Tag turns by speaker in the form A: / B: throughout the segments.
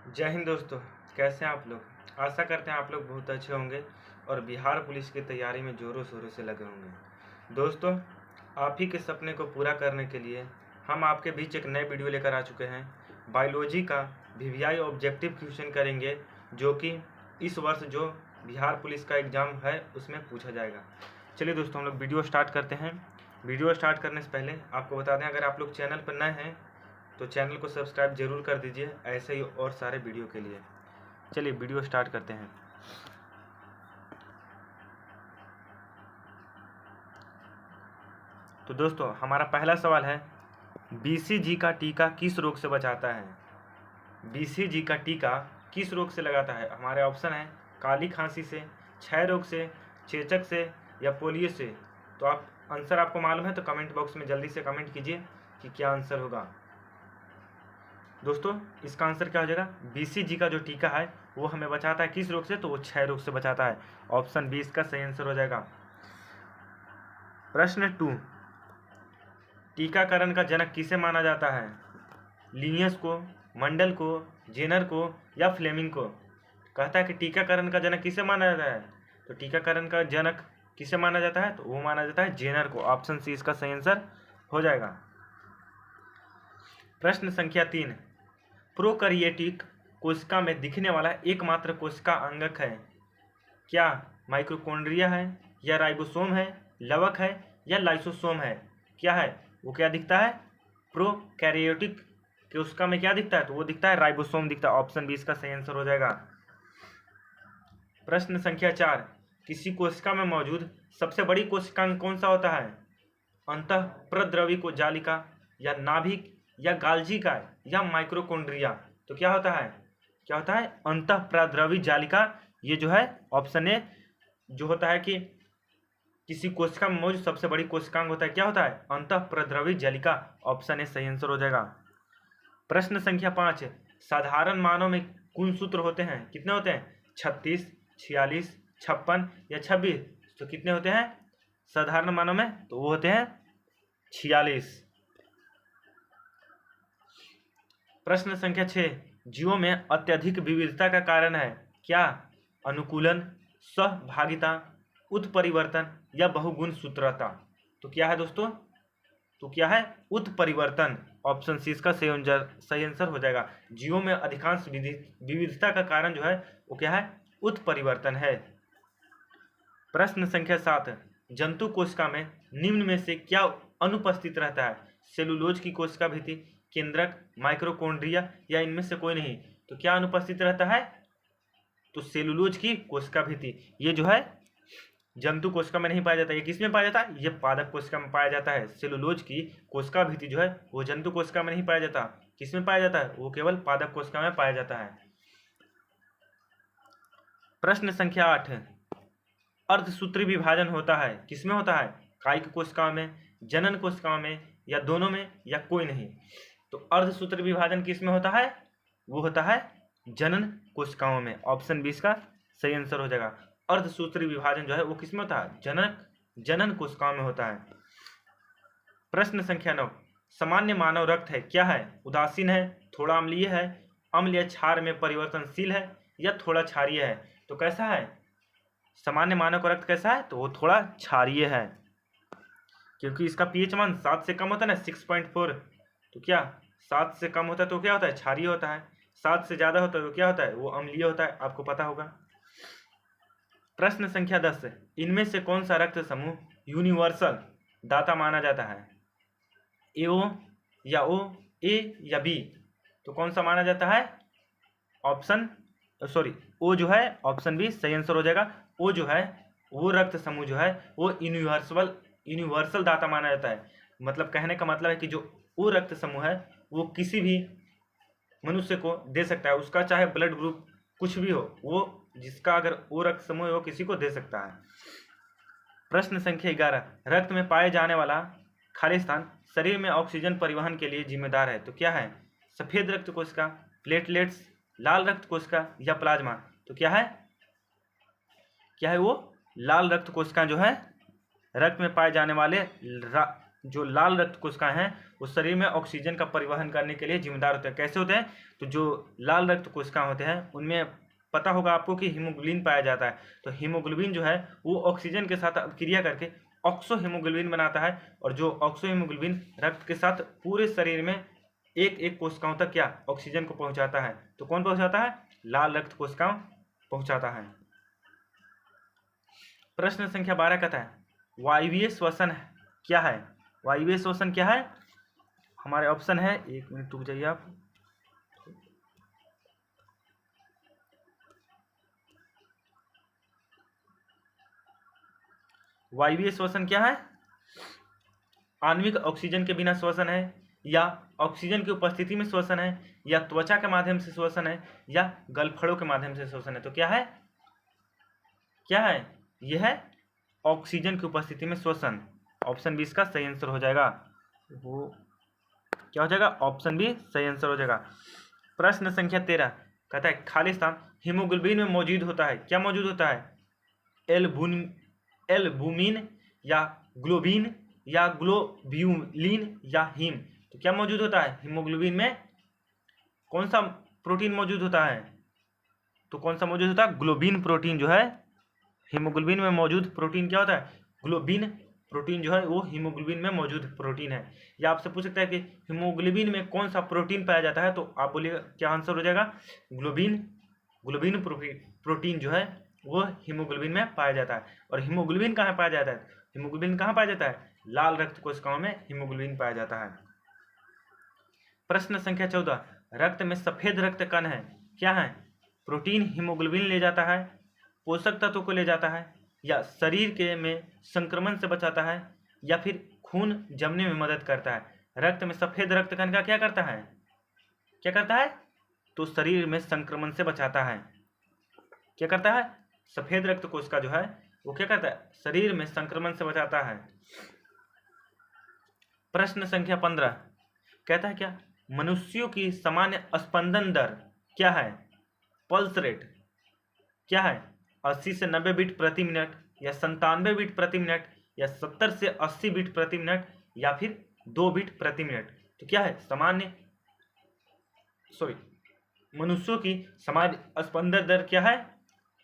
A: जय हिंद दोस्तों, कैसे हैं आप लोग। आशा करते हैं आप लोग बहुत अच्छे होंगे और बिहार पुलिस की तैयारी में ज़ोरों शोरों से लगे होंगे। दोस्तों, आप ही के सपने को पूरा करने के लिए हम आपके बीच एक नए वीडियो लेकर आ चुके हैं। बायोलॉजी का वीवीआई ऑब्जेक्टिव क्वेश्चन करेंगे, जो कि इस वर्ष जो बिहार पुलिस का एग्ज़ाम है उसमें पूछा जाएगा। चलिए दोस्तों, हम लोग वीडियो स्टार्ट करते हैं। वीडियो स्टार्ट करने से पहले आपको बता दें, अगर आप लोग चैनल पर नए हैं तो चैनल को सब्सक्राइब जरूर कर दीजिए, ऐसे ही और सारे वीडियो के लिए। चलिए वीडियो स्टार्ट करते हैं। तो दोस्तों, हमारा पहला सवाल है, बीसीजी का टीका किस रोग से बचाता है। बीसीजी का टीका किस रोग से लगाता है। हमारे ऑप्शन है काली खांसी से, क्षय रोग से, चेचक से या पोलियो से। तो आप आंसर आपको मालूम है तो कमेंट बॉक्स में जल्दी से कमेंट कीजिए कि क्या आंसर होगा। दोस्तों, इसका आंसर क्या हो जाएगा, बीसीजी का जो टीका है वो हमें बचाता है किस रोग से, तो वो क्षय रोग से बचाता है। ऑप्शन बी इसका सही आंसर हो जाएगा। प्रश्न 2, टीकाकरण का जनक किसे माना जाता है। लिनियस को, मंडल को, जेनर को या फ्लेमिंग को। कहता है कि टीकाकरण का जनक किसे माना जाता है, तो टीकाकरण का जनक किसे माना जाता है, तो वो माना जाता है जेनर को। ऑप्शन सी इसका सही आंसर हो जाएगा। प्रश्न संख्या 3, प्रोकैरियोटिक कोशिका में दिखने वाला एकमात्र कोशिका अंगक है। क्या माइटोकॉन्ड्रिया है, या राइबोसोम है, लवक है या लाइसोसोम है। क्या है वो, क्या दिखता है, प्रोकैरियोटिक कोशिका में क्या दिखता है, तो वो दिखता है राइबोसोम दिखता है। ऑप्शन बी इसका सही आंसर हो जाएगा। प्रश्न संख्या 4, किसी कोशिका में मौजूद सबसे बड़ी कोशिकांग कौन सा होता है। अंतःप्रद्रवी को जालिका, या नाभिक, या गाल्जी का, या माइक्रोकॉन्ड्रिया। तो क्या होता है, क्या होता है, अंतःप्रद्रवी जालिका। ये जो है ऑप्शन ए जो होता है कि किसी कोशिका में मौजूद सबसे बड़ी कोशिकांग होता है, क्या होता है, अंतःप्रद्रवी जालिका। ऑप्शन ए सही आंसर हो जाएगा। प्रश्न संख्या 5, साधारण मानव में कुल सूत्र होते हैं, कितने होते हैं, 36, 46, 56 या 26। तो कितने होते हैं साधारण मानव में, तो वो होते हैं 46। प्रश्न संख्या 6, जीवों में अत्यधिक विविधता का कारण है। क्या अनुकूलन, सहभागिता, उत्परिवर्तन या बहुगुण सूत्रता। तो क्या है दोस्तों, तो क्या है, उत्परिवर्तन। ऑप्शन सी इसका सही आंसर हो जाएगा। जीवों में अधिकांश विविधता का कारण जो है वो क्या है, उत्परिवर्तन है। प्रश्न संख्या 7, जंतु कोशिका में निम्न में से क्या अनुपस्थित रहता है। सेलुलोज की कोशिका भित्ति, केंद्रक, माइक्रोकॉन्ड्रिया या इनमें से कोई नहीं। तो क्या अनुपस्थित रहता है, तो सेलुलोज की कोशिका भित्ति। ये जो है जंतु कोशिका में नहीं पाया जाता। ये किस में पाया जाता है, ये पादप कोशिका में पाया जाता है। सेलुलोज की कोशिका भित्ति जो है वो जंतु कोशिका में नहीं पाया जाता। किस में पाया जाता है, वो केवल पादप कोशिका में पाया जाता है। प्रश्न संख्या 8, अर्धसूत्री विभाजन होता है, किसमें होता है, कायिक कोशिकाओं में, जनन कोशिकाओं में या दोनों में या कोई नहीं। तो अर्धसूत्री विभाजन किसमें होता है, वो होता है जनन कोशिकाओं में। ऑप्शन 20 का सही आंसर हो जाएगा। अर्धसूत्री विभाजन जो है वो किसमें होता है, जनन कोशिकाओं में होता है। प्रश्न संख्या 9, सामान्य मानव रक्त है, क्या है, उदासीन है, थोड़ा अम्लीय है, अम्ल या क्षार में परिवर्तनशील है या थोड़ा क्षारीय है। तो कैसा है, सामान्य मानव का रक्त कैसा है, तो वो थोड़ा क्षारीय है, क्योंकि इसका पीएच मान 7 से कम होता है ना, 6.4। तो क्या 7 से कम होता है तो क्या होता है, क्षारीय होता है। 7 से ज़्यादा होता है तो क्या होता है, वो अम्लीय होता है, आपको पता होगा। प्रश्न संख्या 10, इनमें से कौन सा रक्त समूह यूनिवर्सल दाता माना जाता है। एओ या ओ, ए या बी। तो कौन सा माना जाता है, ओ जो है, ऑप्शन बी सही आंसर हो जाएगा। ओ जो है वो रक्त समूह जो है वो यूनिवर्सल दाता माना जाता है। मतलब कहने का मतलब है कि जो वो रक्त समूह है वो किसी भी मनुष्य को दे सकता है, उसका चाहे ब्लड ग्रुप कुछ भी हो, वो जिसका अगर वो रक्त समूह है वो किसी को दे सकता है। प्रश्न संख्या 11, रक्त में पाए जाने वाला खाली स्थान शरीर में ऑक्सीजन परिवहन के लिए जिम्मेदार है। तो क्या है, सफेद रक्त कोशिका, प्लेटलेट्स, लाल रक्त कोशिका या प्लाज्मा। तो क्या है वो लाल रक्त कोशिका जो है रक्त में पाए जाने वाले जो लाल रक्त कोशिकाएं हैं वो शरीर में ऑक्सीजन का परिवहन करने के लिए जिम्मेदार होते हैं। कैसे होते हैं? तो जो लाल रक्त कोशिकाएं होते हैं उनमें पता होगा आपको कि हीमोग्लोबिन पाया जाता है। तो हीमोग्लोबिन जो है वो ऑक्सीजन के साथ क्रिया करके ऑक्सो हीमोग्लोबिन बनाता है, और जो ऑक्सो हीमोग्लोबिन रक्त के साथ पूरे शरीर में एक एक कोशिकाओं तक क्या ऑक्सीजन को पहुंचाता है। तो कौन पहुंचाता है? लाल रक्त कोशिकाओं पहुंचाता है। प्रश्न संख्या 12 कहता है वायवीय श्वसन क्या है? वायवीय श्वसन क्या है? हमारे ऑप्शन है, 1 मिनट रुक जाइए आप। वायवीय श्वसन क्या है? आणविक ऑक्सीजन के बिना श्वसन है, या ऑक्सीजन की उपस्थिति में श्वसन है, या त्वचा के माध्यम से श्वसन है, या गलफड़ों के माध्यम से श्वसन है। तो क्या है? क्या है? यह है ऑक्सीजन की उपस्थिति में श्वसन। ऑप्शन बी इसका सही आंसर हो जाएगा। वो क्या हो जाएगा? ऑप्शन बी सही आंसर हो जाएगा। प्रश्न संख्या 13 कहता है खाली स्थान हीमोग्लोबिन में मौजूद होता है। क्या मौजूद होता है? एल्बुमिन या ग्लोबिन या ग्लोब्यूलिन या हीम। तो क्या मौजूद होता है? हीमोग्लोबिन में कौन सा प्रोटीन मौजूद होता है? तो कौन सा मौजूद होता है? ग्लोबिन प्रोटीन जो है, हीमोग्लोबिन में मौजूद प्रोटीन क्या होता है? ग्लोबिन प्रोटीन जो है वो हीमोग्लोबिन में मौजूद प्रोटीन है। या आपसे पूछ सकता है कि हीमोग्लोबिन में कौन सा प्रोटीन पाया जाता है, तो आप बोलिएगा क्या आंसर हो जाएगा? ग्लोबिन प्रोटीन जो है वो हीमोग्लोबिन में पाया जाता है। और हीमोग्लोबिन कहाँ पाया जाता है? हीमोग्लोबिन कहाँ पाया जाता है? लाल रक्त कोशिकाओं में हीमोग्लोबिन पाया जाता है। प्रश्न संख्या 14 रक्त में सफेद रक्त कण है। क्या है? प्रोटीन हीमोग्लोबिन ले जाता है, पोषक तत्वों को ले जाता है, या शरीर के में संक्रमण से बचाता है, या फिर खून जमने में मदद करता है। रक्त में सफेद रक्त कण का क्या करता है? क्या करता है? तो शरीर में संक्रमण से बचाता है। क्या करता है? सफेद रक्त कोशिका जो है वो क्या करता है? शरीर में संक्रमण से बचाता है। प्रश्न संख्या 15 कहता है क्या मनुष्यों की सामान्य स्पंदन दर क्या है? पल्स रेट क्या है? 80 से 90 बीट प्रति मिनट, या 97 बीट प्रति मिनट, या 70 से 80 बीट प्रति मिनट, या फिर 2 बीट प्रति मिनट। तो क्या है? मनुष्यों की सामान्य स्पंदन दर क्या है?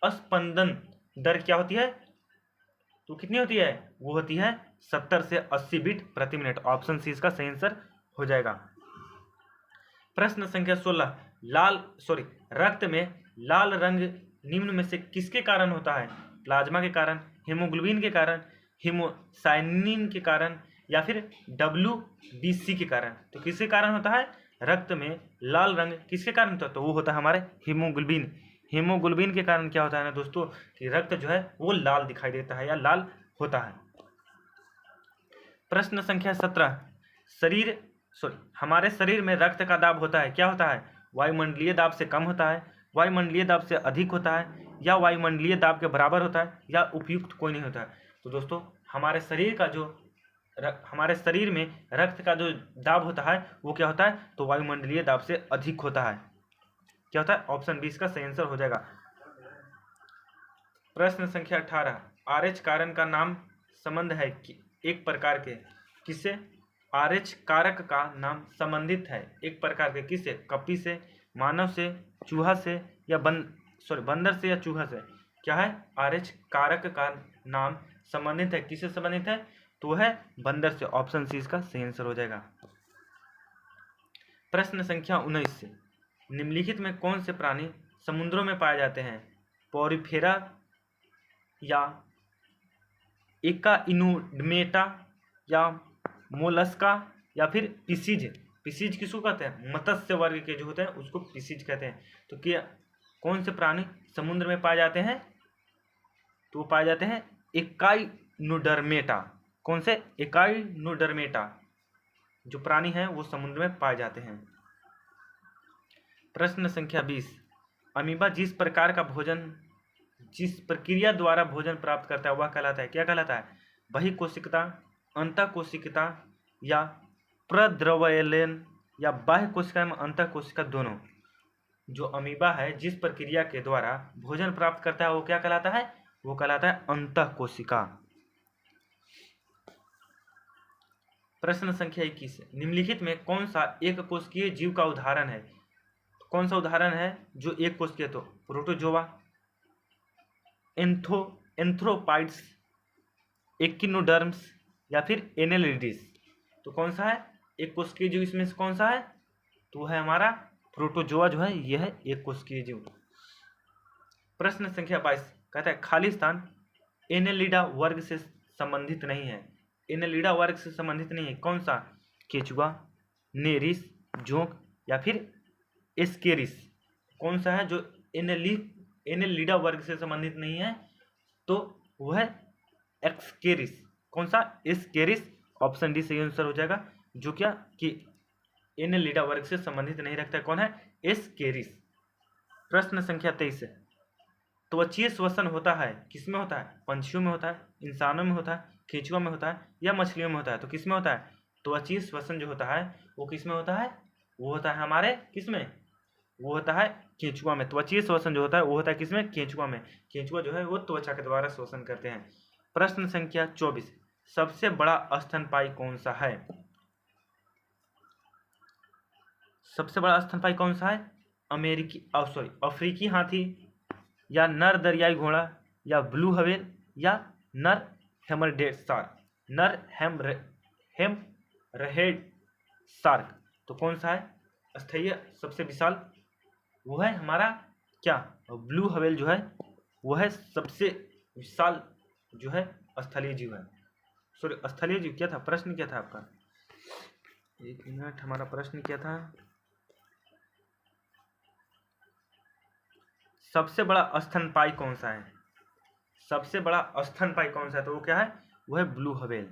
A: स्पंदन दर क्या होती है? तो कितनी होती है? वो होती है 70 से 80 बीट प्रति मिनट। ऑप्शन सी इसका सही आंसर हो जाएगा। प्रश्न संख्या 16 रक्त में लाल रंग निम्न में से किसके कारण होता है? प्लाज्मा के कारण, हीमोग्लोबिन के कारण, हीमोसाइनिन के कारण, या फिर WBC के कारण। तो किसके कारण होता है? रक्त में लाल रंग किसके कारण होता है? तो वो होता है हमारे हीमोग्लोबिन। हीमोग्लोबिन के कारण क्या होता है ना दोस्तों कि रक्त जो है वो लाल दिखाई देता है या लाल होता है। प्रश्न संख्या 17 हमारे शरीर में रक्त का दाब होता है। क्या होता है? वायुमंडलीय दाब से कम होता है, वायुमंडलीय दाब से अधिक होता है, या वायुमंडलीय दाब के बराबर होता है, या उपयुक्त कोई नहीं होता है। तो दोस्तों हमारे शरीर में रक्त का जो दाब होता है वो क्या होता है? तो वायुमंडलीय दाब से अधिक होता है। क्या होता है? ऑप्शन 20 का सही आंसर हो जाएगा। प्रश्न संख्या 18 RH कारण का नाम संबंध है कि एक प्रकार के किससे? RH कारक का नाम संबंधित है एक प्रकार के किससे? कपी से, मानव से, चूहा से, या बंदर से या चूहा से। क्या है? RH कारक का नाम संबंधित है किससे संबंधित है? तो है बंदर से। ऑप्शन सी इसका सही आंसर हो जाएगा। प्रश्न संख्या 19 निम्नलिखित में कौन से प्राणी समुद्रों में पाए जाते हैं? पोरिफेरा, या एकाइनोडर्मेटा, या मोलस्का, या फिर पिसीज। पिसीज किसको कहते हैं? मत्स्य वर्ग के जो होते हैं उसको पिसीज कहते हैं। तो क्या कौन से प्राणी समुद्र में पाए जाते हैं? तो पाए जाते हैं एकाइनोडर्मेटा। कौन से? एकाइनोडर्मेटा जो प्राणी हैं वो समुद्र में पाए जाते हैं। प्रश्न संख्या 20 अमीबा जिस प्रक्रिया द्वारा भोजन प्राप्त करता है वह कहलाता है। क्या कहलाता है? बहिकोशिकता, अंतःकोशिकता, या प्रद्रव्यलन, या बाह्य कोशिका में अंतःकोशिका दोनों। जो अमीबा है जिस प्रक्रिया के द्वारा भोजन प्राप्त करता है वो क्या कहलाता है? वो कहलाता है अंतःकोशिका। प्रश्न संख्या 21, निम्नलिखित में कौन सा एक कोशिकीय जीव का उदाहरण है? कौन सा उदाहरण है जो एक कोशिकीय? तो प्रोटोजोआ, एंथ्रोपाइड्स, एकिनोडर्म्स या फिर एनेलिडीज। तो कौन सा है एक कोशिकीय जीव? इसमें से कौन सा है? तो है हमारा प्रोटोजोआ जो है यह है एक कोशिकीय जीव। प्रश्न संख्या 22 कहता है खाली स्थान एनेलिडा वर्ग से संबंधित नहीं है। एनेलिडा वर्ग से संबंधित नहीं है, कौन सा? केचुआ, नेरिस, जोंक या फिर एस्केरिस। कौन सा है जो एनेलिडा वर्ग से संबंधित नहीं है? तो वह है एक्सकेरिस। कौन सा? एस्केरिस। ऑप्शन डी सही आंसर हो जाएगा, जो क्या कि एनेलिडा वर्ग से संबंधित नहीं रखता है। कौन है? एस्केरिस। प्रश्न संख्या 23, त्वचीय श्वसन होता है किसमें होता है? पंछियों में होता है, इंसानों में होता है, केंचुआ में होता है या मछलियों में होता है? तो किसमें होता है? त्वचीय श्वसन जो होता है वो किसमें होता है? वो होता है हमारे किसमें? वो होता है केंचुआ में। त्वचीय श्वसन जो होता है वो होता है किसमें? केंचुआ में। केंचुआ जो है वो त्वचा के द्वारा श्वसन करते हैं। प्रश्न संख्या 24, सबसे बड़ा स्तनपायी कौन सा है? सबसे बड़ा स्तनपायी कौन सा है? अफ्रीकी हाथी या नर दरियाई घोड़ा या ब्लू व्हेल या नर हैमरहेड शार्क। नर हैमरहेड शार्क। तो कौन सा है स्थलीय सबसे विशाल? वो है हमारा क्या? ब्लू व्हेल जो है वो है सबसे विशाल जो है स्थलीय जीव है। सॉरी, स्थलीय जीव क्या था? प्रश्न क्या था आपका? एक मिनट, हमारा प्रश्न क्या था? सबसे बड़ा स्तनपायी कौन सा है? सबसे बड़ा स्तनपायी कौन सा है? तो वो क्या है? वो है ब्लू व्हेल।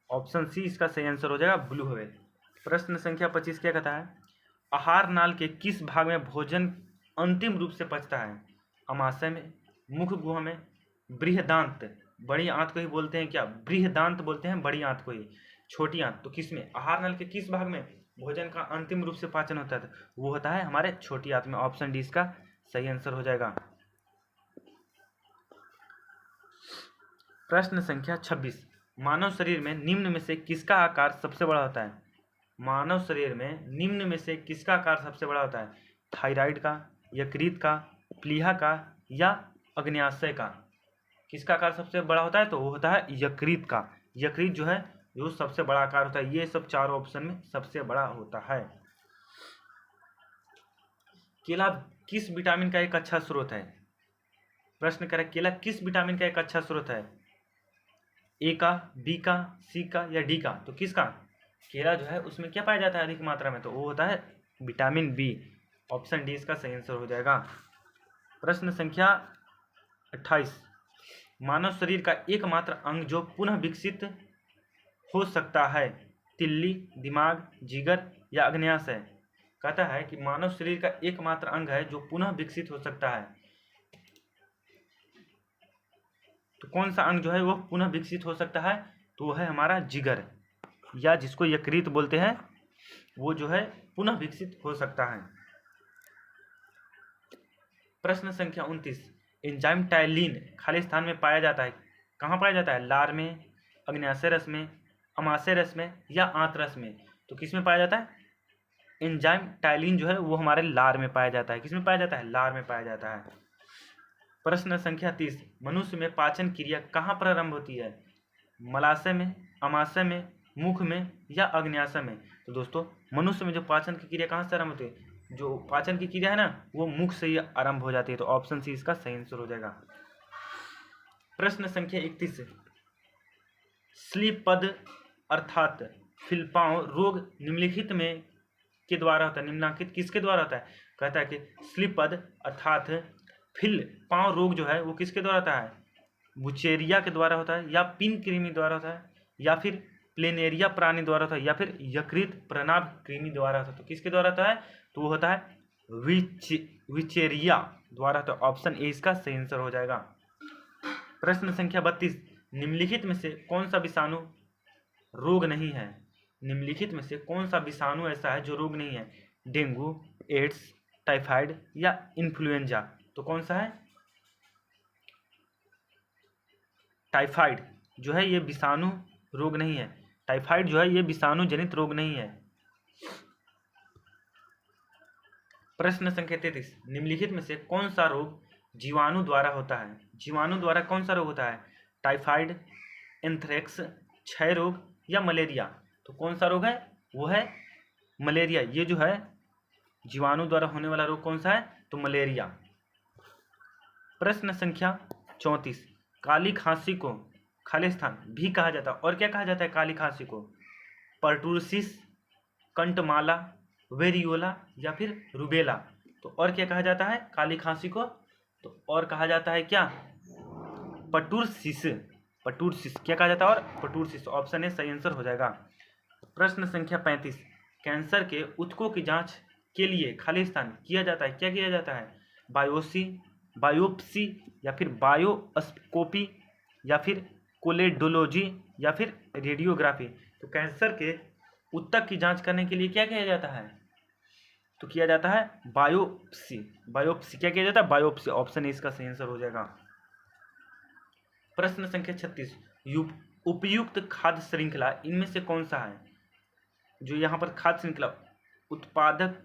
A: ऑप्शन सी इसका सही आंसर हो जाएगा, ब्लू व्हेल। प्रश्न संख्या 25 क्या कहता है? आहार नाल के किस भाग में भोजन अंतिम रूप से पचता है? अमाशय में, मुख गुहा में, बृहदांत, बड़ी आंत को ही बोलते हैं क्या? बृहदांत बोलते हैं बड़ी आंत को ही, छोटी आंत। तो किसमें? आहार नाल के किस भाग में भोजन का अंतिम रूप से पाचन होता है? वो होता है हमारे छोटी आंत में। ऑप्शन डी इसका सही आंसर हो जाएगा। प्रश्न संख्या 26, मानव शरीर में निम्न में से किसका आकार सबसे बड़ा होता है? मानव शरीर में निम्न में से किसका आकार सबसे बड़ा होता है? थायराइड का, यकृत का, प्लीहा का या अग्न्याशय का? किसका आकार सबसे बड़ा होता है? तो वो होता है यकृत का। यकृत जो है जो सबसे बड़ा आकार होता है। ये सब चारों ऑप्शन में सबसे बड़ा होता है। केला किस विटामिन का एक अच्छा स्रोत है? प्रश्न करें, केला किस विटामिन का एक अच्छा स्रोत है? ए का, बी का, सी का या डी का? तो किसका? केला जो है उसमें क्या पाया जाता है अधिक मात्रा में? तो वो होता है विटामिन बी। ऑप्शन डी इसका सही आंसर हो जाएगा। प्रश्न संख्या 28, मानव शरीर का एकमात्र अंग जो पुनः विकसित हो सकता है? तिल्ली, दिमाग, जिगर या अग्न्याशय? कहता है कि मानव शरीर का एकमात्र अंग है जो पुनः विकसित हो सकता है। तो कौन सा अंग जो है वो पुनः विकसित हो सकता है? तो वो है हमारा जिगर, या जिसको यकृत बोलते हैं, वो जो है पुनः विकसित हो सकता है। प्रश्न संख्या 29, एंजाइम टाइलिन खाली स्थान में पाया जाता है। कहाँ पाया जाता है? लार में, अग्न्याशय रस में, अमाशय रस में या आंत रस में? तो किस में पाया जाता है? एंजाइम टाइलिन जो है वो हमारे लार में पाया जाता है। किस में पाया जाता है? लार में पाया जाता है। प्रश्न संख्या 30, मनुष्य में पाचन क्रिया कहाँ प्रारंभ होती है? मलाशय में, अमाशय में, मुख में या अग्न्याशय में? तो दोस्तों मनुष्य में जो पाचन की क्रिया कहाँ से आरंभ होती है? जो पाचन की क्रिया है ना वो मुख से ही आरंभ हो जाती है। तो ऑप्शन सी इसका सही आंसर हो जाएगा। प्रश्न संख्या 31, स्लीपपद अर्थात फिलपांव रोग निम्नलिखित में के द्वारा होता है। निम्नलिखित किसके द्वारा होता है? कहता है कि स्लीपपद अर्थात फिलपांव रोग जो है वो किसके द्वारा होता है? बुचेरिया के द्वारा होता है या पिन कृमि द्वारा होता है या फिर प्लेनेरिया प्राणी द्वारा होता है या फिर यकृत प्रनाभ कृमि द्वारा होता है? तो किसके द्वारा होता है? तो वो होता है विचेरिया द्वारा। तो ऑप्शन ए इसका सही आंसर हो जाएगा। प्रश्न संख्या 32, निम्नलिखित में से कौन सा विषाणु रोग नहीं है? निम्नलिखित में से कौन सा विषाणु ऐसा है जो रोग नहीं है? डेंगू, एड्स, टाइफाइड या इन्फ्लुएंजा? तो कौन सा है? टाइफाइड जो है ये विषाणु रोग नहीं है। टाइफाइड जो है ये विषाणु जनित रोग नहीं है। प्रश्न संख्या 33, निम्नलिखित में से कौन सा रोग जीवाणु द्वारा होता है? जीवाणु द्वारा कौन सा रोग होता है? टाइफाइड, एंथ्रेक्स, क्षय रोग या मलेरिया? तो कौन सा रोग है? वो है मलेरिया। ये जो है जीवाणु द्वारा होने वाला रोग कौन सा है? तो मलेरिया। प्रश्न संख्या 34, काली खांसी को खालिस्तान भी कहा जाता है और क्या कहा जाता है काली खांसी को? पर्टूसिस, कंटमाला, वेरियोला या फिर रूबेला? तो और क्या कहा जाता है काली खांसी को? तो और कहा जाता है क्या? पर्टूसिस। पर्टूसिस क्या कहा जाता है? और पर्टूसिस। ऑप्शन ए सही आंसर हो जाएगा। प्रश्न संख्या 35, कैंसर के ऊतकों की जांच के लिए खालिस्तान किया जाता है, क्या किया जाता है? बायोप्सी या फिर बायोस्कोपी या फिर कोलेडोलॉजी या फिर रेडियोग्राफी? तो कैंसर के ऊतक की जांच करने के लिए क्या किया जाता है? तो किया जाता है बायोप्सी। बायोप्सी क्या किया जाता है? बायोप्सी। ऑप्शन ए इसका सही आंसर हो जाएगा। प्रश्न संख्या 36, उपयुक्त खाद्य श्रृंखला इनमें से कौन सा है? जो यहाँ पर खाद्य श्रृंखला, उत्पादक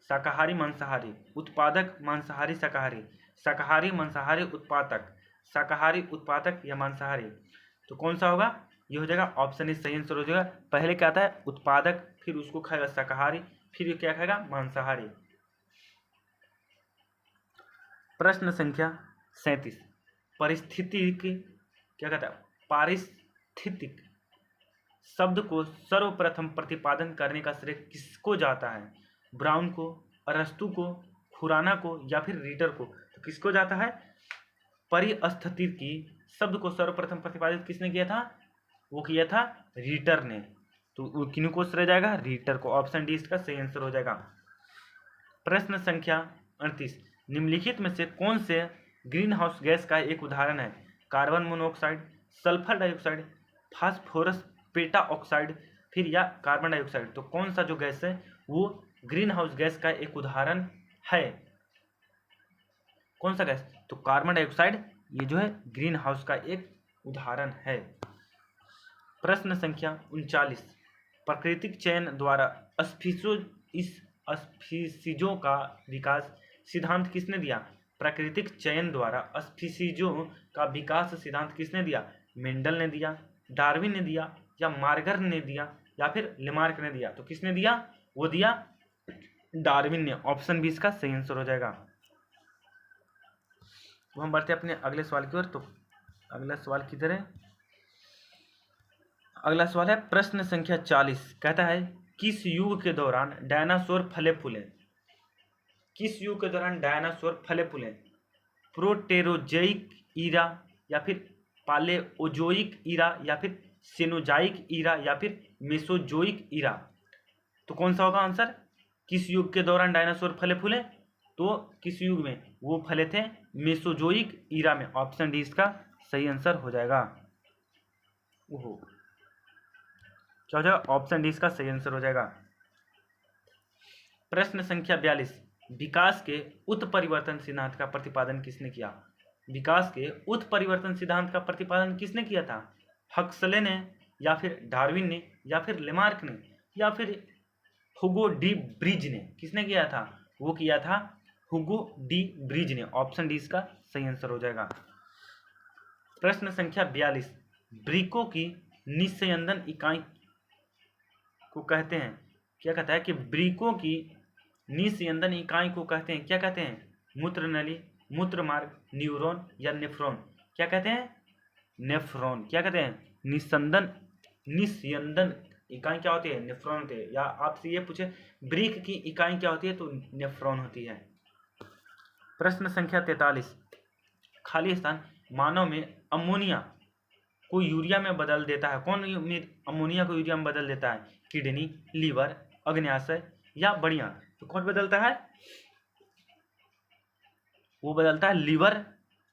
A: शाकाहारी मांसाहारी, उत्पादक मांसाहारी शाकाहारी, शाकाहारी मांसाहारी उत्पादक, शाकाहारी उत्पादक या मांसाहारी? तो कौन सा होगा? ये हो जाएगा ऑप्शन ए सही आंसर हो जाएगा। पहले क्या आता है? उत्पादक, फिर उसको खाएगा शाकाहारी, फिर ये क्या खाएगा? मांसाहारी। प्रश्न संख्या 37, पारिस्थितिक क्या कहता है? पारिस्थितिक शब्द को सर्वप्रथम प्रतिपादन करने का श्रेय किसको जाता है? ब्राउन को, अरस्तु को, खुराना को या फिर रीडर को? तो किसको जाता है? पारिस्थितिकी शब्द को सर्वप्रथम प्रतिपादित किसने किया था? वो किया था रीटर ने। तो वो किनको श्रेय जाएगा? रीटर को। ऑप्शन डी इसका सही आंसर हो जाएगा। प्रश्न संख्या 38, निम्नलिखित में से कौन से ग्रीन हाउस गैस का एक उदाहरण है? Carbon monoxide, sulphur dioxide, phosphorus PETA oxide, फिर या कार्बन डाइऑक्साइड? तो कौन सा जो गैस है वो ग्रीन हाउस गैस का एक उदाहरण है? कौन सा गैस? तो कार्बन डाइऑक्साइड ये जो है ग्रीन हाउस का एक उदाहरण है। प्रश्न संख्या 39, प्राकृतिक चयन द्वारा स्पीसीजों का विकास सिद्धांत किसने दिया? प्राकृतिक चयन द्वारा स्पीसीजों का विकास सिद्धांत किसने दिया? मेंडल ने दिया, डार्विन ने दिया या मार्गर ने दिया या फिर लेमार्क ने दिया? तो किसने दिया? वो दिया डार्विन ने। ऑप्शन बी इसका सही आंसर हो जाएगा। तो हम बढ़ते हैं अपने अगले सवाल की ओर। तो अगला सवाल किधर है? अगला सवाल है प्रश्न संख्या 40, कहता है किस युग के दौरान डायनासोर फले फूले? किस युग के दौरान डायनासोर फले फूले? प्रोटेरोजोइक ईरा या फिर पालेओजोइक ईरा या फिर सेनोजाइक ईरा या फिर मेसोजोइक ईरा? तो कौन सा होगा आंसर? किस युग के दौरान डायनासोर फले फूले? तो किस युग में? वो फले थे मेसोजोइक ईरा में। ऑप्शन डी इसका सही आंसर हो जाएगा। ओहो, क्या हो जाएगा? ऑप्शन डी इसका सही आंसर हो जाएगा। प्रश्न संख्या 42, विकास के उत्परिवर्तन सिद्धांत का प्रतिपादन किसने किया? विकास के उत्परिवर्तन सिद्धांत का प्रतिपादन किसने किया था? हक्सले ने या फिर डार्विन ने या फिर लेमार्क ने या फिर हुगो डी ब्रिज ने? किसने किया था? वो किया था हुगो डी ब्रिज ने। ऑप्शन डी इसका सही आंसर हो जाएगा। प्रश्न संख्या 42, ब्रिको की निस्यंदन इकाई को कहते हैं, क्या कहता है कि ब्रिको की निस्यंदन इकाई को कहते हैं, क्या कहते हैं? मूत्र नली, मूत्र मार्ग, न्यूरॉन या नेफ्रॉन? क्या कहते हैं? नेफ्रॉन। क्या कहते हैं? निस्यंदन इकाई क्या होती है? नेफ्रॉन होती है। या आपसे ये पूछे ब्रिक की इकाई क्या होती है? तो नेफ्रॉन होती है। प्रश्न संख्या 43, खाली स्थान मानव में अमोनिया को यूरिया में बदल देता है। कौन अमोनिया को यूरिया में बदल देता है? किडनी, लीवर, अग्न्याशय या बढ़िया? तो कौन बदलता है? वो बदलता है लीवर।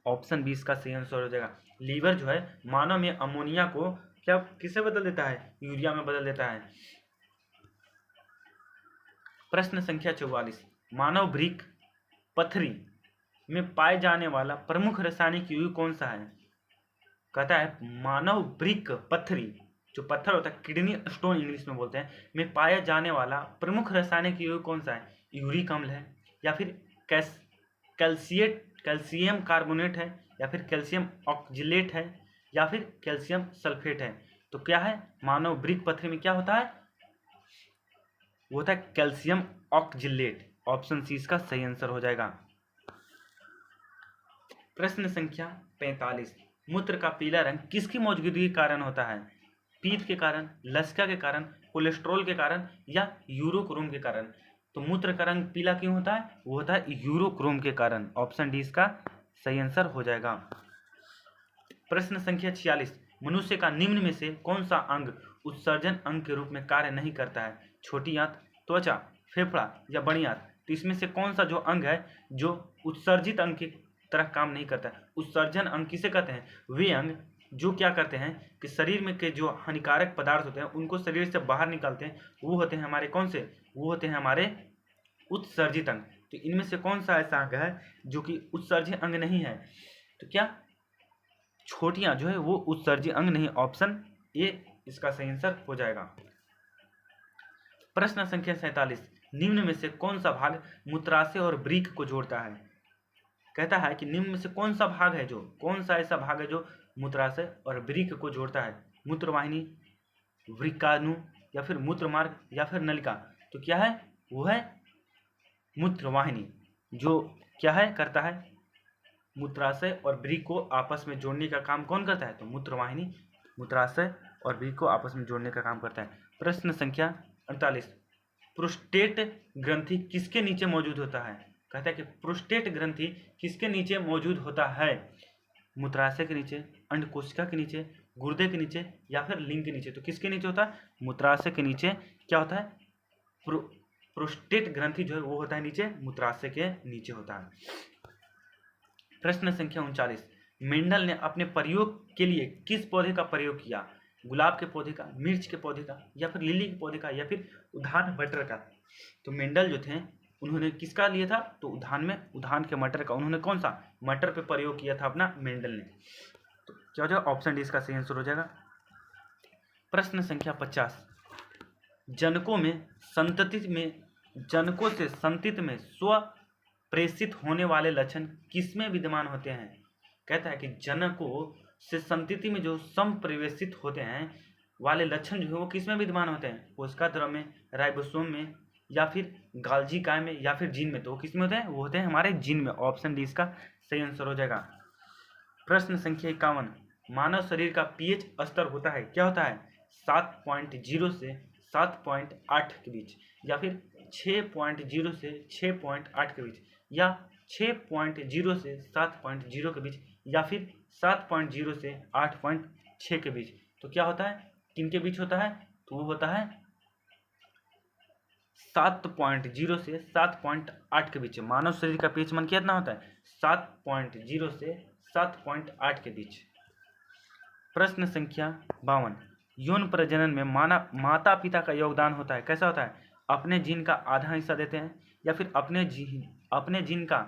A: ऑप्शन 20 का सही आंसर हो जाएगा। लीवर जो है मानव में अमोनिया को क्या किसे बदल देता है? यूरिया में बदल देता है। प्रश्न संख्या 44, मानव वृक्क पथरी में पाए जाने वाला प्रमुख रासायनिक यौगिक कौन सा है? कहता है मानव वृक्क पथरी जो पत्थर होता है, किडनी स्टोन इंग्लिश में बोलते हैं, में पाया जाने वाला प्रमुख रासायनिक यौगिक कौन सा है? यूरिक अम्ल है, या फिर कैल्शियम कार्बोनेट है, या फिर कैल्शियम ऑक्जिलेट है, या फिर कैल्शियम सल्फेट है। तो क्या है? मानव वृक्क पथरी में क्या होता है? वो होता है कैल्शियम ऑक्जिलेट। ऑप्शन सी इसका सही आंसर हो जाएगा। प्रश्न संख्या 45, मूत्र का पीला रंग किसकी मौजूदगी के कारण होता है? पीत के कारण, लसिका के कारण, कोलेस्ट्रॉल के कारण, या यूरोक्रोम के कारण। तो मूत्र का रंग पीला क्यों होता है? वो होता है यूरोक्रोम के कारण। ऑप्शन डी इसका सही आंसर हो जाएगा। प्रश्न संख्या 46, मनुष्य का निम्न में से कौन सा अंग उत्सर्जन अंग के रूप में कार्य नहीं करता है? छोटी आंत, त्वचा, फेफड़ा या बड़ी आंत। तो इसमें से कौन सा जो अंग है जो उत्सर्जित अंग की तरह काम नहीं करता है? उत्सर्जन अंग किसे कहते हैं? वे अंग जो क्या करते हैं कि शरीर में के जो हानिकारक पदार्थ होते हैं उनको शरीर से बाहर निकालते हैं, वो होते हैं हमारे कौन से? वो होते हैं हमारे उत्सर्जित अंग। तो इनमें से कौन सा ऐसा अंग है जो कि उत्सर्जित अंग नहीं है? तो क्या छोटियां जो है वो उत्सर्जित अंग नहीं। ऑप्शन ए इसका सही आंसर हो जाएगा। प्रश्न संख्या 47, निम्न में से कौन सा भाग मूत्राशय और वृक्क को जोड़ता है? कहता है कि निम्न में से कौन सा भाग है जो, कौन सा ऐसा भाग है जो मूत्राशय और वृक्क को जोड़ता है? मूत्रवाहिनी, वृक्काणु, या फिर मूत्रमार्ग, या फिर नलिका। तो क्या है? वो है मूत्रवाहिनी, जो क्या है करता है? मूत्राशय और वृक्क को आपस में जोड़ने का काम कौन करता है? तो मूत्रवाहिनी मूत्राशय और वृक्क को आपस में जोड़ने का काम करता है। प्रश्न संख्या 48, प्रोस्टेट ग्रंथि किसके नीचे मौजूद होता है? कहता है कि प्रोस्टेट ग्रंथि किसके नीचे मौजूद होता है? मूत्राशय के नीचे, अंडकोशिका के नीचे, गुर्दे के नीचे, या फिर लिंग के नीचे। तो किसके नीचे होता है? मूत्राशय के नीचे क्या होता है? प्रोस्टेट ग्रंथि जो है वो होता है नीचे, मूत्राशय के नीचे होता है। प्रश्न संख्या 39, मेंडल ने अपने प्रयोग के लिए किस पौधे का प्रयोग किया? गुलाब के पौधे का, मिर्च के पौधे का, या फिर लिली के पौधे का, या फिर उद्यान मटर का। तो मेंडल जो थे उन्होंने किसका लिया था? तो उद्यान के मटर का। उन्होंने कौन सा? मटर पे प्रयोग किया था अपना मेंडल ने। तो क्या हो जाएगा? ऑप्शन डी इसका सही आंसर हो जाएगा। प्रश्न संख्या 50, जनकों से संतति में स्व प्रेषित होने वाले लक्षण किसमें विद्यमान होते हैं? कहता है कि जनकों से संतति में जो संप्रेषित होते हैं वाले लक्षण जो है वो किसमें विद्यमान होते हैं? कोशिका द्रव में, राइबोसोम में, या फिर गाल्जी काय में, या फिर जीन में। तो किसमें होते हैं? वो होते हैं हमारे जीन में। ऑप्शन डी इसका सही आंसर हो जाएगा। प्रश्न संख्या 51, मानव शरीर का पीएच स्तर होता है, क्या होता है? 7.0 से 7.8 के बीच, या फिर 6.0 से 6.8 के बीच, या 6.0 से 7.0 के बीच, या फिर 7.0 से 8.6 के बीच। तो क्या होता है? किन के बीच होता है? तो वो होता है 7.0 से 7.8 के बीच। मानव शरीर का पीएच मान कितना होता है? 7.0 से 7.8 के बीच। प्रश्न संख्या 52, यौन प्रजनन में माता पिता का योगदान होता है, कैसा होता है? अपने जीन का आधा हिस्सा देते हैं, या फिर अपने जीन का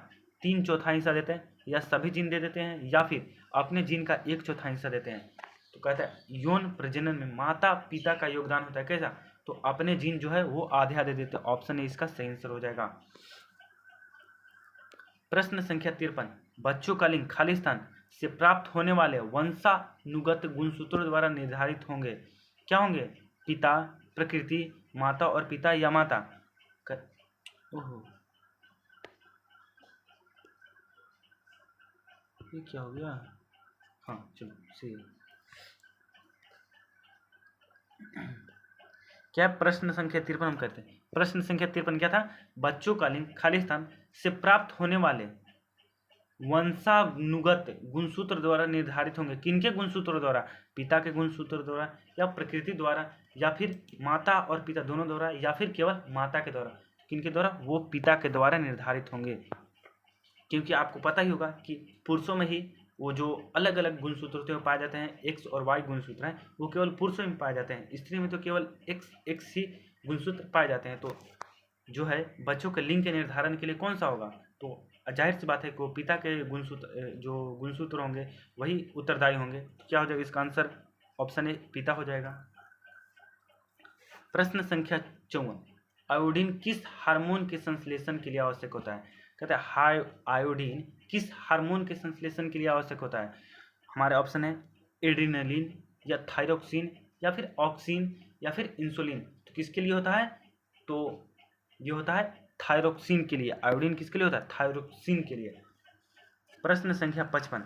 A: 3/4 हिस्सा देते हैं, या सभी जीन दे देते हैं, या फिर अपने जीन का 1/4 हिस्सा देते हैं। तो कहता है यौन प्रजनन में माता पिता का योगदान होता है, कैसा? तो अपने जीन जो है वो आधे दे देते हैं। ऑप्शन ए इसका सही आंसर हो जाएगा। प्रश्न संख्या 53, बच्चों का लिंग खालिस्तान से प्राप्त होने वाले वंशानुगत गुणसूत्रों द्वारा निर्धारित होंगे, क्या होंगे? पिता, प्रकृति, माता और पिता, या माता। ओहो, ये क्या हो गया? हाँ चलो सही। क्या प्रश्न संख्या 53 हम करते हैं। प्रश्न संख्या 53 क्या था? बच्चों का लिंग खालिस्तान से प्राप्त होने वाले वंशानुगत गुणसूत्र द्वारा निर्धारित होंगे। किनके गुणसूत्र द्वारा? पिता के गुणसूत्र द्वारा, या प्रकृति द्वारा, या फिर माता और पिता दोनों द्वारा, या फिर केवल माता के द्वारा। किनके द्वारा? वो पिता के द्वारा निर्धारित होंगे। क्योंकि आपको पता ही होगा कि पुरुषों में ही वो जो अलग अलग गुणसूत्र होते हैं पाए जाते हैं, एक्स और वाई गुणसूत्र हैं, वो केवल पुरुषों में पाए जाते हैं। स्त्री में तो केवल एक्स ही गुणसूत्र पाए जाते हैं। तो जो है बच्चों के लिंग के निर्धारण के लिए कौन सा होगा? तो जाहिर सी बात है कि पिता के गुणसूत्र होंगे वही उत्तरदायी होंगे। क्या हो जाएगा इसका आंसर? ऑप्शन ए पिता हो जाएगा। प्रश्न संख्या 54, आयोडीन किस हार्मोन के संश्लेषण के लिए आवश्यक होता है? कहते हैं आयोडीन किस हार्मोन के संश्लेषण के लिए आवश्यक होता है? हमारे ऑप्शन है एड्रीनलिन या थायरोक्सिन या फिर ऑक्सिन या फिर इंसुलिन। तो किसके लिए होता है? तो ये होता है थायरोक्सिन के लिए। आयोडीन किसके लिए होता है? थायरोक्सिन के लिए। प्रश्न संख्या 55,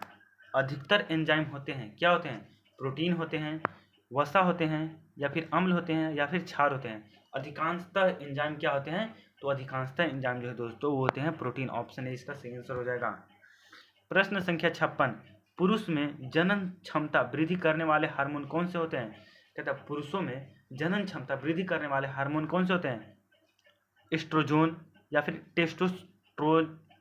A: अधिकतर एंजाइम होते हैं, क्या होते हैं? प्रोटीन होते हैं, वसा होते हैं, या फिर अम्ल होते हैं, या फिर क्षार होते हैं। अधिकांशतः एंजाइम क्या होते हैं? तो अधिकांशतः एंजाइम जो है दोस्तों वो होते हैं प्रोटीन। ऑप्शन ए इसका सही आंसर हो जाएगा। प्रश्न संख्या 56, पुरुष में जनन क्षमता वृद्धि करने वाले हार्मोन कौन से होते हैं? कहता है पुरुषों में जनन क्षमता वृद्धि करने वाले हार्मोन कौन से होते हैं? एस्ट्रोजोन या फिर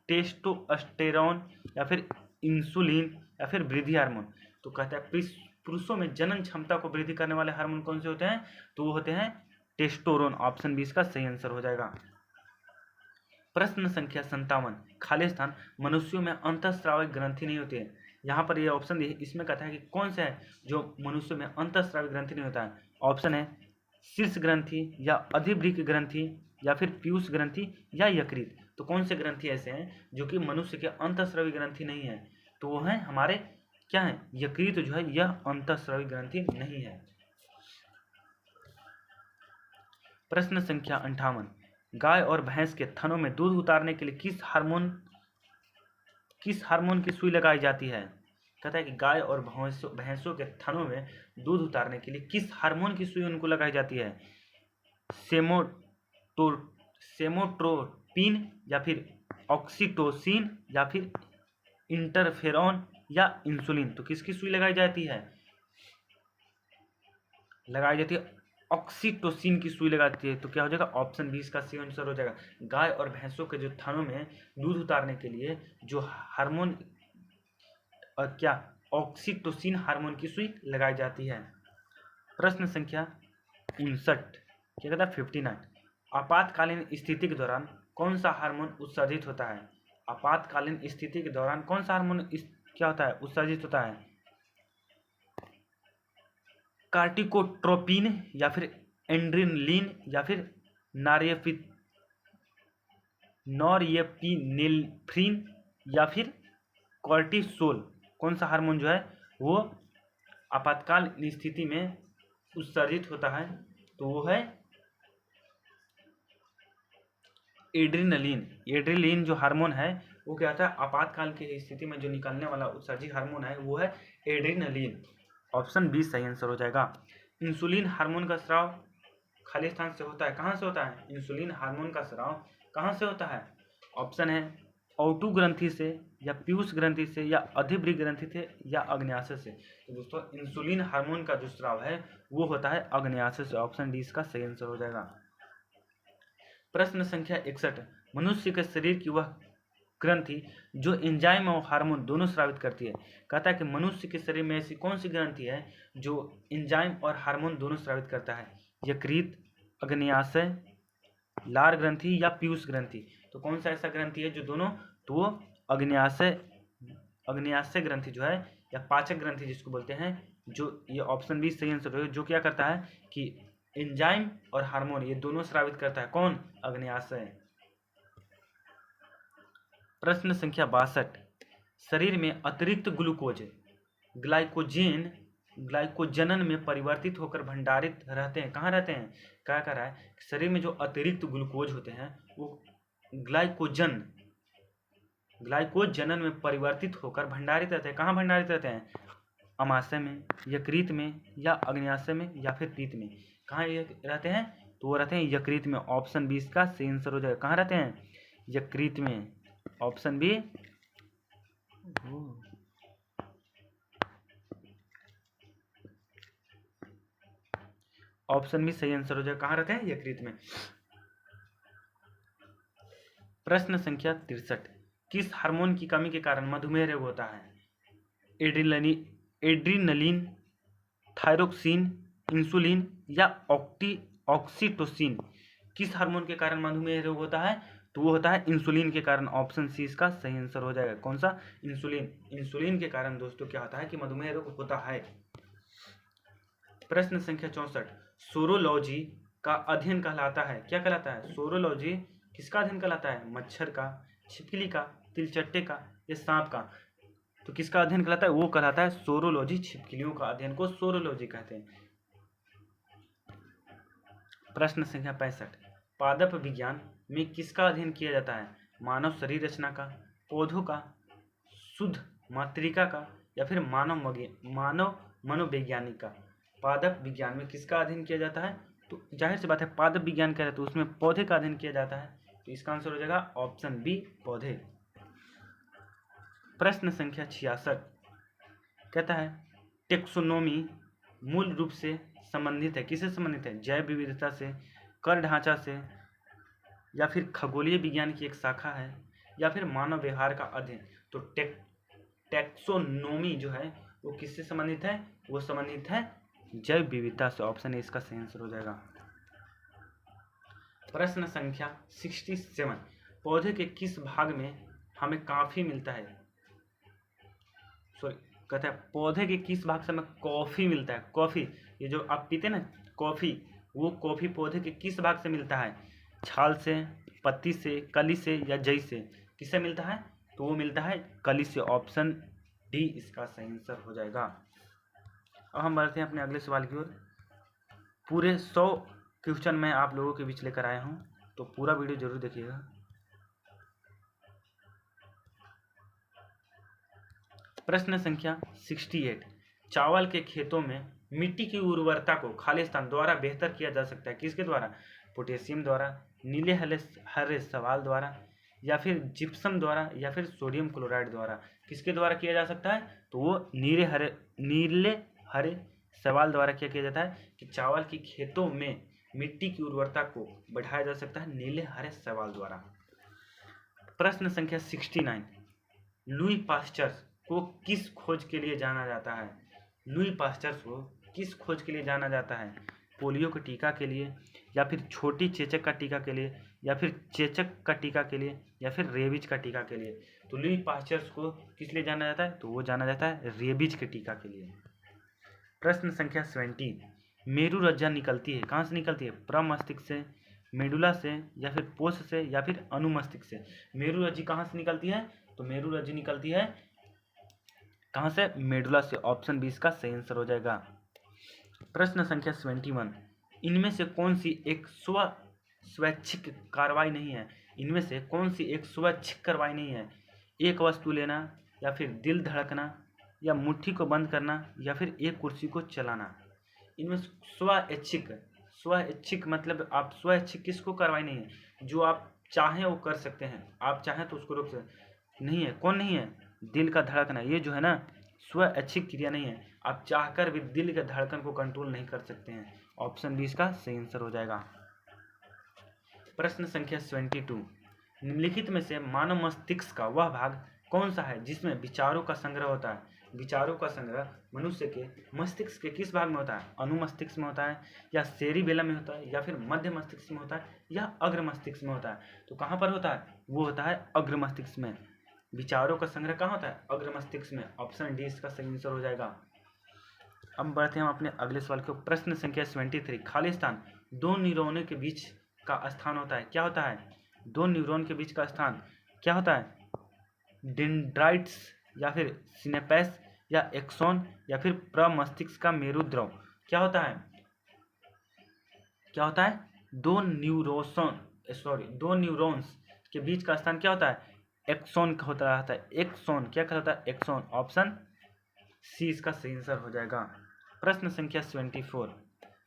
A: टेस्टोस्टेरोन या फिर इंसुलिन या फिर वृद्धि हार्मोन। तो कहता है पुरुषों में जनन क्षमता को वृद्धि करने वाले हार्मोन कौन से होते हैं? तो वो होते हैं टेस्टोस्टेरोन। ऑप्शन बी इसका सही आंसर हो जाएगा। प्रश्न संख्या 57, खाली स्थान, मनुष्यों में अंतःस्रावी ग्रंथि नहीं होती है। यहाँ पर ये ऑप्शन दी है, इसमें कहता है कि कौन सा है जो मनुष्यों में अंतःस्रावी ग्रंथि नहीं होता है। ऑप्शन है शीर्ष ग्रंथि या अधिवृक्क ग्रंथि या फिर पीयूष ग्रंथि या यकृत। तो कौन से ग्रंथि ऐसे हैं जो कि मनुष्य के अंतःस्रावी ग्रंथि नहीं है? तो वो है हमारे क्या है? यकृत जो है यह अंतःस्रावी ग्रंथि नहीं है। प्रश्न संख्या 58, गाय और भैंस के थनों में दूध उतारने के लिए किस हार्मोन की सुई लगाई जाती है? कहता है कि गाय और भैंसों के थनों में दूध उतारने के लिए किस हार्मोन की सुई उनको लगाई जाती है? सेमोट्रोपिन या फिर ऑक्सीटोसिन या फिर इंटरफेरॉन या इंसुलिन। तो किसकी सुई लगाई जाती है? ऑक्सीटोसिन की सुई लगाती है। तो क्या हो जाएगा? ऑप्शन बी इसका सही आंसर हो जाएगा। गाय और भैंसों के जो थनों में दूध उतारने के लिए जो हार्मोन क्या ऑक्सीटोसिन हार्मोन की सुई लगाई जाती है। प्रश्न संख्या 59, क्या कहता है 59, आपातकालीन स्थिति के दौरान कौन सा हार्मोन उत्सर्जित होता है? आपातकालीन स्थिति के दौरान कौन सा हार्मोन क्या होता है? उत्सर्जित होता है। कार्टिकोट्रोपिन या फिर एड्रेनलिन या फिर नॉरएपिनेफ्रिन या फिर कॉर्टिसोल। कौन सा हार्मोन जो है वो आपातकाल स्थिति में उत्सर्जित होता है? तो वो है एड्रेनलिन। एड्रेनलिन जो हार्मोन है वो क्या होता है? आपातकाल की स्थिति में जो निकलने वाला उत्सर्जित हार्मोन है वो है एड्रेनलिन। ऑप्शन बी सही आंसर हो जाएगा। इंसुलिन हार्मोन का स्राव खाली स्थान से होता है, कहाँ से होता है? इंसुलिन हार्मोन का स्राव कहाँ से होता है? ऑप्शन है ओटू ग्रंथि से या पीयूष ग्रंथि से या अधिवृक्क ग्रंथि से या अग्न्याशय से। तो दोस्तों इंसुलिन हार्मोन का जो स्राव है वो होता है अग्न्याशय से। ऑप्शन डी इसका सही आंसर हो जाएगा। प्रश्न संख्या 61, मनुष्य के शरीर की वह ग्रंथि जो एंजाइम और हार्मोन दोनों स्रावित करती है। कहता है कि मनुष्य के शरीर में ऐसी कौन सी ग्रंथि है जो एंजाइम और हार्मोन दोनों स्रावित करता है? यकृत, अग्न्याशय, लार ग्रंथि या पीयूष ग्रंथि। तो कौन सा ऐसा ग्रंथि है जो दोनों? तो वो अग्न्याशय ग्रंथि जो है या पाचक ग्रंथि जिसको बोलते हैं, जो ये ऑप्शन बी सही आंसर है, जो क्या करता है कि एंजाइम और हार्मोन ये दोनों स्रावित करता है। कौन? अग्न्याशय। प्रश्न संख्या 62, शरीर में अतिरिक्त ग्लूकोज ग्लाइकोजनन में परिवर्तित होकर भंडारित रहते हैं। कहाँ रहते हैं? क्या कर रहा है? शरीर में जो अतिरिक्त ग्लूकोज होते हैं वो ग्लाइकोजनन में परिवर्तित होकर भंडारित रहते हैं। कहाँ भंडारित रहते हैं? अमाशय में, यकृत में या अग्न्याशय में या फिर पीत में। कहाँ ये रहते हैं? तो वो रहते हैं यकृत में। ऑप्शन बी इसका सही आंसर हो जाएगा। कहाँ रहते हैं? यकृत में। Option B. ऑप्शन बी सही आंसर हो जाएगा। कहाँ रहते हैं? यकृत में। प्रश्न संख्या 63, किस हार्मोन की कमी के कारण मधुमेह रोग होता है? एड्रीनलिन, थायरोक्सिन, इंसुलिन या ऑक्सीटोसिन। किस हार्मोन के कारण मधुमेह रोग होता है? तो वो होता है इंसुलिन के कारण। ऑप्शन सी इसका सही आंसर हो जाएगा। कौन सा? इंसुलिन। इंसुलिन के कारण दोस्तों क्या होता है कि मधुमेह रोग होता है। प्रश्न संख्या 64, सोरोलॉजी का अध्ययन कहलाता है? क्या कहलाता है? सोरोलॉजी किसका अध्ययन कहलाता है? मच्छर का, छिपकली का, तिलचट्टे का या सांप का? तो किसका अध्ययन कहलाता है? वो कहलाता है सोरोलॉजी। छिपकलियों का अध्ययन को सोरोलॉजी कहते हैं। प्रश्न संख्या 65, पादप विज्ञान में किसका अध्ययन किया जाता है? मानव शरीर रचना का, पौधों का, शुद्ध मातृका का या फिर मानव मनोवैज्ञानिक का? पादप विज्ञान में किसका अध्ययन किया जाता है? तो जाहिर सी बात है पादप विज्ञान कह रहे तो उसमें पौधे का अध्ययन किया जाता है, तो इसका आंसर हो जाएगा ऑप्शन बी, पौधे। प्रश्न संख्या 66 कहता है टेक्सोनोमी मूल रूप से संबंधित है, किससे संबंधित है? जैव विविधता से, कर ढांचा से, या फिर खगोलीय विज्ञान की एक शाखा है, या फिर मानव व्यवहार का अध्ययन? तो टेक्सोनोमी जो है वो किससे संबंधित है? वो संबंधित है जैव विविधता से। ऑप्शन ए इसका सही आंसर हो जाएगा। प्रश्न संख्या 67, पौधे के किस भाग में हमें कॉफी मिलता है? सॉरी, कहता है पौधे के किस भाग से हमें कॉफी मिलता है? कॉफी, ये जो आप पीते ना कॉफी, वो कॉफी पौधे के किस भाग से मिलता है? छाल से, पत्ती से, कली से या जई से? किससे मिलता है? तो वो मिलता है कली से। ऑप्शन डी इसका सही आंसर हो जाएगा। अब हम बढ़ते हैं अपने अगले सवाल की ओर। पूरे 100 क्वेश्चन मैं आप लोगों के बीच लेकर आया हूं, तो पूरा वीडियो जरूर देखिएगा। प्रश्न संख्या 68, चावल के खेतों में मिट्टी की उर्वरता को खालिस्तान द्वारा बेहतर किया जा सकता है, किसके द्वारा? पोटेशियम द्वारा, नीले हरे शैवाल द्वारा, या फिर जिप्सम द्वारा, या फिर सोडियम क्लोराइड द्वारा? किसके द्वारा किया जा सकता है? तो वो नीले हरे शैवाल द्वारा क्या किया जाता है कि चावल के खेतों में मिट्टी की उर्वरता को बढ़ाया जा सकता है नीले हरे शैवाल द्वारा। प्रश्न संख्या 69, लुई पास्चर को किस खोज के लिए जाना जाता है? लुई पास्चर को किस खोज के लिए जाना जाता है? पोलियो के टीका के लिए, या फिर छोटी चेचक का टीका के लिए, या फिर चेचक का टीका के लिए, या फिर रेबीज का टीका के लिए? तो लुई पास्चर को किस लिए जाना जाता है? तो वो जाना जाता है रेबीज के टीका के लिए। प्रश्न संख्या 70, मेरु रज्जा निकलती है, कहाँ से निकलती है? प्रमस्तिष्क से, मेडुला से, या फिर पोष से, या फिर अनुमस्तिष्क से? मेरु रज्जी कहाँ से निकलती है? तो मेरु रज्जी निकलती है कहाँ से? मेडुला से। ऑप्शन बी इसका सही आंसर हो जाएगा। प्रश्न संख्या 71, इनमें से कौन सी एक स्वैच्छिक कार्रवाई नहीं है? इनमें से कौन सी एक स्वैच्छिक कार्रवाई नहीं है? एक वस्तु लेना, या फिर दिल धड़कना, या मुट्ठी को बंद करना, या फिर एक कुर्सी को चलाना? इनमें स्वैच्छिक मतलब आप स्वैच्छिक किसको कार्रवाई नहीं है? जो आप चाहें वो कर सकते हैं, आप चाहें तो उसको रोक सकते नहीं है। कौन नहीं है? दिल का धड़कना, ये जो है ना स्वैच्छिक क्रिया नहीं है। आप चाहकर भी दिल के धड़कन को कंट्रोल नहीं कर सकते हैं। ऑप्शन बी इसका सही आंसर हो जाएगा। प्रश्न संख्या 72, निम्नलिखित में से मानव मस्तिष्क का वह भाग कौन सा है जिसमें विचारों का संग्रह होता है? विचारों का संग्रह मनुष्य के मस्तिष्क के किस भाग में होता है? अनुमस्तिष्क में होता है, या सेरिबेलम में होता है, या फिर मध्य मस्तिष्क में होता है, या अग्र मस्तिष्क में होता है? तो कहाँ पर होता है? वो होता है अग्र मस्तिष्क में। विचारों का संग्रह कहाँ होता है? अग्र मस्तिष्क में। ऑप्शन डी इसका सही आंसर हो जाएगा। अब बढ़ते हैं हम अपने अगले सवाल को। प्रश्न संख्या 73, खालिस्तान दो न्यूरॉनों के बीच का स्थान होता है, क्या होता है? दो न्यूरॉन के बीच का स्थान क्या होता है? डेंड्राइट्स, या फिर सिनेपैस, या एक्सोन, या फिर प्रमस्तिष्क का मेरुद्रव? क्या होता है? क्या होता है? दो न्यूरॉन्स के बीच का स्थान क्या होता है? एक्सोन होता है। एक्सोन क्या कहलाता है? एक्सोन। ऑप्शन सी इसका सही आंसर हो जाएगा। प्रश्न संख्या 74,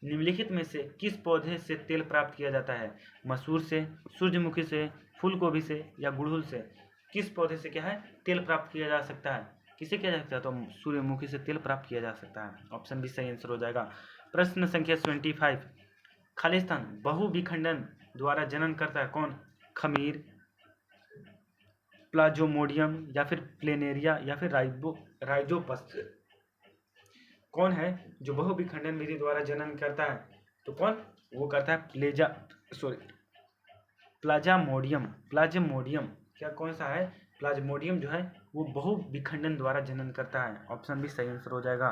A: निम्नलिखित में से किस पौधे से तेल प्राप्त किया जाता है? मसूर से, सूरजमुखी से, फूलगोभी से, या गुड़हल से? किस पौधे से क्या है तेल प्राप्त किया जा सकता है? किसे किया जा सकता है? तो सूर्यमुखी से तेल प्राप्त किया जा सकता है। ऑप्शन बी सही आंसर हो जाएगा। प्रश्न संख्या 75, खालिस्तान बहुविखंडन द्वारा जनन करता है, कौन? खमीर, प्लाज्मोडियम, या फिर प्लेनेरिया, या फिर राइजोपस? कौन है जो बहुविखंडन विधि द्वारा जनन करता है? तो कौन? वो करता है प्लाज्मोडियम। क्या कौन सा है? प्लाज्मोडियम जो है वो बहुविखंडन द्वारा जनन करता है। ऑप्शन बी सही आंसर हो जाएगा।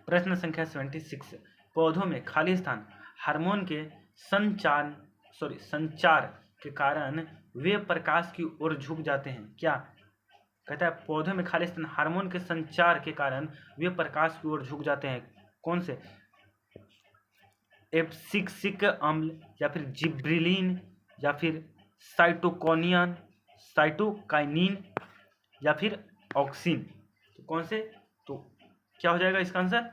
A: प्रश्न संख्या 76, पौधों में खाली स्थान हार्मोन के संचार के कारण वे प्रकाश की ओर झुक जाते हैं। क्या कहता है? पौधों में खालिस्तान हार्मोन के संचार के कारण वे प्रकाश की ओर झुक जाते हैं। कौन से? एब्सिक्सिक अम्ल, या फिर जिब्रेलिन, या फिर साइटोकाइनिन, या फिर ऑक्सिन। तो कौन से? तो क्या हो जाएगा इसका answer?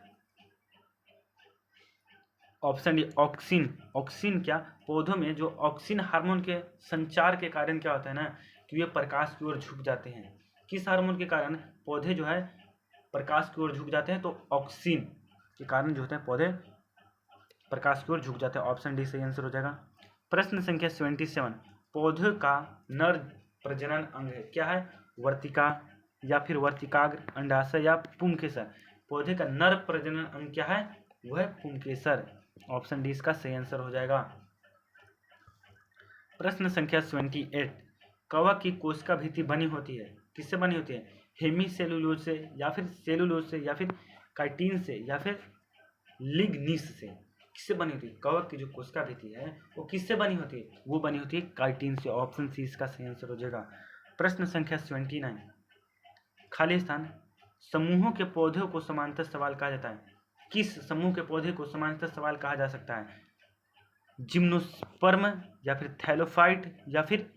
A: Option D auxin. Auxin क्या? पौधों में जो ऑक्सिन हार्मोन के संचार के कारण क्या होता है ना कि वे प्रकाश की ओर झुक जाते हैं। किस हार्मोन के कारण पौधे जो है प्रकाश की ओर झुक जाते हैं? तो ऑक्सिन के कारण जो होते हैं पौधे प्रकाश की ओर झुक जाते हैं। ऑप्शन डी सही आंसर हो जाएगा। प्रश्न संख्या 77, पौधे का नर प्रजनन अंग है। क्या है? वर्तिका, या फिर वर्तिकाग्र, अंडाशय, या पुंकेसर। पौधे का नर प्रजनन अंग क्या है? वह है पुंकेसर। ऑप्शन डी इसका सही आंसर हो जाएगा। प्रश्न संख्या 78, कवक की कोशिका भित्ति बनी होती है। किससे बनी होती है? हेमीसेलुलोज से, या फिर सेलुलोज से, या फिर काइटिन से, या फिर लिग्निस से। किससे बनी होती है? कवक की जो कोशिका भित्ति है वो किससे बनी होती है? वो बनी होती है काइटिन से। ऑप्शन सी इसका सही आंसर हो जाएगा। प्रश्न संख्या 79, खालिस्तान समूहों के पौधों को समांतर सवाल कहा जाता है। किस समूह के पौधे को समांतर सवाल कहा जा सकता है? जिम्नोस्पर्म, या फिर थैलोफाइट, या फिर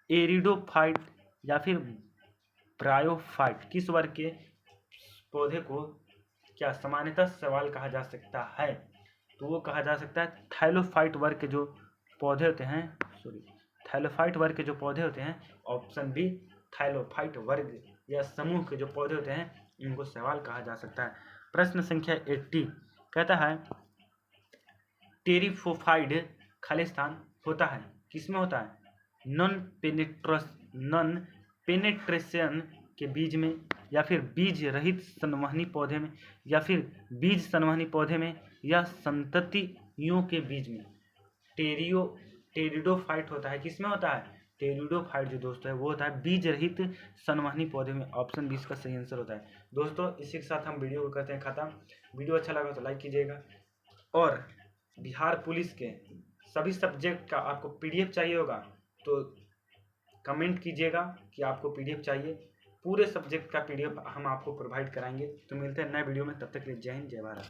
A: एरिडोफाइट, या फिर ब्रायोफाइट। किस वर्ग के पौधे को क्या सामान्यतः सवाल कहा जा सकता है? तो वो कहा जा सकता है थैलोफाइट वर्ग के जो पौधे होते हैं, थैलोफाइट वर्ग के जो पौधे होते हैं। ऑप्शन बी थैलोफाइट वर्ग या समूह के जो पौधे होते हैं इनको सवाल कहा जा सकता है। प्रश्न संख्या 80 कहता है टेरिफोफाइड खालिस्तान होता है किसमें होता है? नॉन पेनेट्रेशन के बीज में, या फिर बीज रहित संवहनी पौधे में, या फिर बीज संवहनी पौधे में, या संततियों के बीज में। टेरिडोफाइट होता है किसमें होता है? टेरिडोफाइट जो दोस्तों है वो होता है बीज रहित संवहनी पौधे में। ऑप्शन 20 का सही आंसर होता है। दोस्तों इसी के साथ हम वीडियो को करते हैं खत्म। वीडियो अच्छा लगा तो लाइक कीजिएगा, और बिहार पुलिस के सभी सब्जेक्ट का आपको पीडीएफ चाहिए होगा तो कमेंट कीजिएगा कि आपको पीडीएफ चाहिए। पूरे सब्जेक्ट का पीडीएफ हम आपको प्रोवाइड कराएंगे। तो मिलते हैं नए वीडियो में, तब तक के लिए जय हिंद जय भारत।